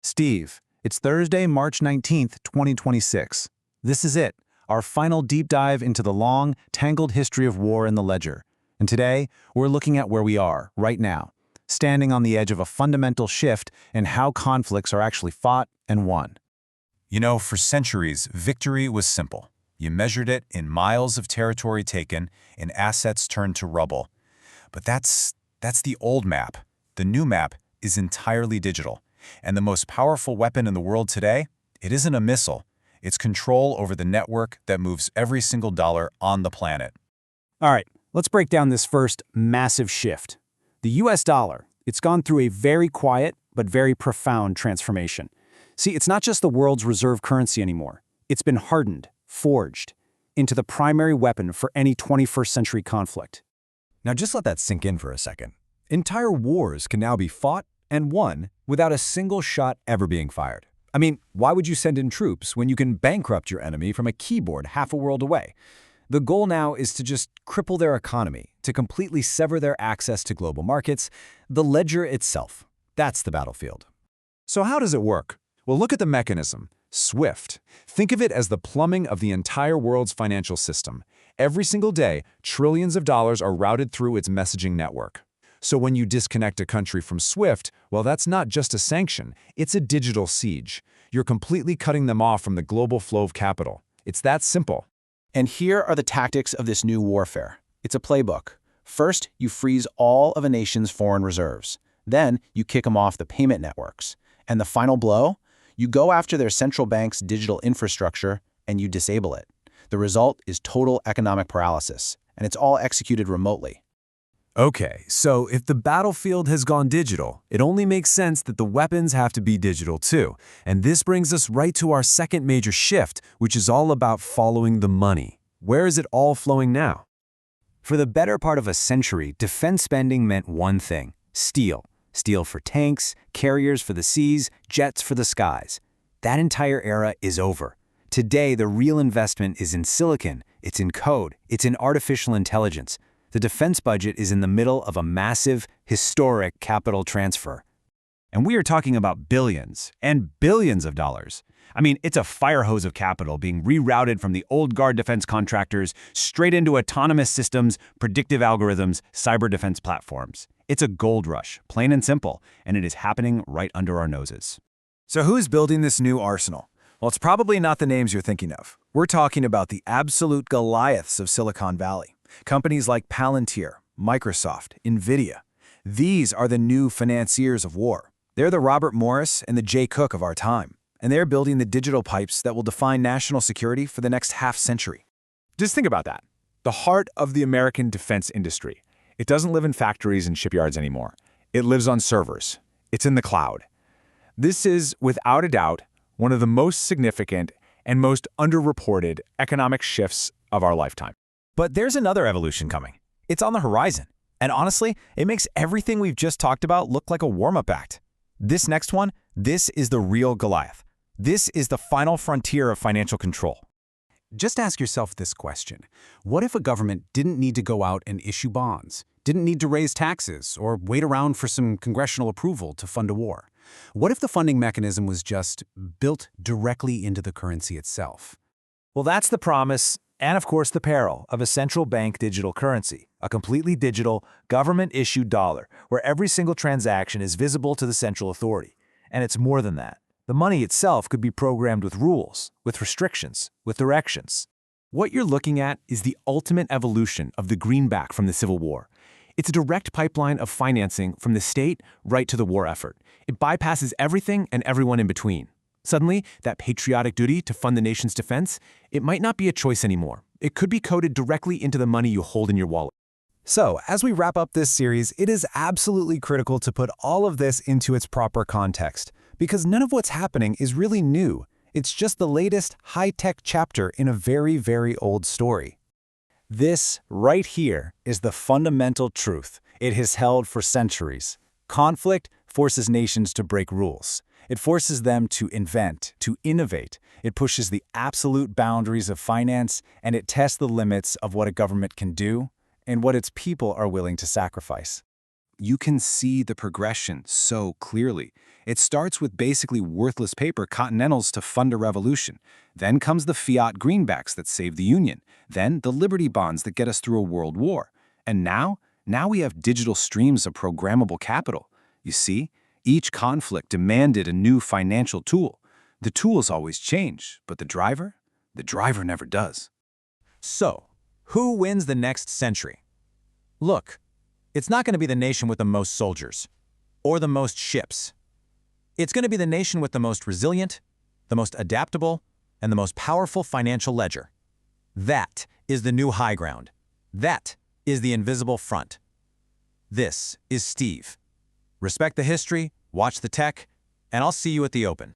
Steve, it's Thursday, March 19th, 2026. This is it, our final deep dive into the long, tangled history of war in the ledger. And today, we're looking at where we are, right now, standing on the edge of a fundamental shift in how conflicts are actually fought and won. You know, for centuries, victory was simple. You measured it in miles of territory taken, in assets turned to rubble. But that's the old map. The new map is entirely digital. And the most powerful weapon in the world today, it isn't a missile. It's control over the network that moves every single dollar on the planet. All right, let's break down this first massive shift. The US dollar, it's gone through a very quiet but very profound transformation. See, it's not just the world's reserve currency anymore. It's been hardened, forged, into the primary weapon for any 21st century conflict. Now just let that sink in for a second. Entire wars can now be fought and won without a single shot ever being fired. I mean, why would you send in troops when you can bankrupt your enemy from a keyboard half a world away? The goal now is to just cripple their economy, to completely sever their access to global markets, the ledger itself. That's the battlefield. So how does it work? Well, look at the mechanism. SWIFT. Think of it as the plumbing of the entire world's financial system. Every single day, trillions of dollars are routed through its messaging network. So when you disconnect a country from SWIFT, well, that's not just a sanction, it's a digital siege. You're completely cutting them off from the global flow of capital. It's that simple. And here are the tactics of this new warfare. It's a playbook. First, you freeze all of a nation's foreign reserves. Then, you kick them off the payment networks. And the final blow? You go after their central bank's digital infrastructure and you disable it. The result is total economic paralysis, and it's all executed remotely. Okay, so if the battlefield has gone digital, it only makes sense that the weapons have to be digital too. And this brings us right to our second major shift, which is all about following the money. Where is it all flowing now? For the better part of a century, defense spending meant one thing: steel. Steel for tanks, carriers for the seas, jets for the skies. That entire era is over. Today, the real investment is in silicon, it's in code, it's in artificial intelligence. The defense budget is in the middle of a massive, historic capital transfer. And we are talking about billions and billions of dollars. I mean, it's a fire hose of capital being rerouted from the old guard defense contractors straight into autonomous systems, predictive algorithms, cyber defense platforms. It's a gold rush, plain and simple, and it is happening right under our noses. So who's building this new arsenal? Well, it's probably not the names you're thinking of. We're talking about the absolute Goliaths of Silicon Valley. Companies like Palantir, Microsoft, NVIDIA. These are the new financiers of war. They're the Robert Morris and the Jay Cook of our time. And they're building the digital pipes that will define national security for the next half-century. Just think about that. The heart of the American defense industry. It doesn't live in factories and shipyards anymore. It lives on servers. It's in the cloud. This is, without a doubt, one of the most significant and most underreported economic shifts of our lifetime. But there's another evolution coming. It's on the horizon. And honestly, it makes everything we've just talked about look like a warm-up act. This next one, this is the real Goliath. This is the final frontier of financial control. Just ask yourself this question. What if a government didn't need to go out and issue bonds, didn't need to raise taxes, or wait around for some congressional approval to fund a war? What if the funding mechanism was just built directly into the currency itself? Well, that's the promise, and of course the peril, of a central bank digital currency, a completely digital, government-issued dollar, where every single transaction is visible to the central authority. And it's more than that. The money itself could be programmed with rules, with restrictions, with directions. What you're looking at is the ultimate evolution of the greenback from the Civil War. It's a direct pipeline of financing from the state right to the war effort. It bypasses everything and everyone in between. Suddenly, that patriotic duty to fund the nation's defense, it might not be a choice anymore. It could be coded directly into the money you hold in your wallet. So, as we wrap up this series, it is absolutely critical to put all of this into its proper context, because none of what's happening is really new. It's just the latest high-tech chapter in a very, very old story. This, right here, is the fundamental truth. It has held for centuries. Conflict forces nations to break rules. It forces them to invent, to innovate. It pushes the absolute boundaries of finance, and it tests the limits of what a government can do and what its people are willing to sacrifice. you can see the progression so clearly. It starts with basically worthless paper Continentals to fund a revolution. Then comes the fiat greenbacks that save the Union. Then the Liberty bonds that get us through a world war. And now we have digital streams of programmable capital. You see, each conflict demanded a new financial tool. The tools always change, but the driver never does. So, who wins the next century? Look, it's not going to be the nation with the most soldiers or the most ships. It's going to be the nation with the most resilient, the most adaptable, and the most powerful financial ledger. That is the new high ground. That is the invisible front. This is Steve. Respect the history, watch the tech, and I'll see you at the open.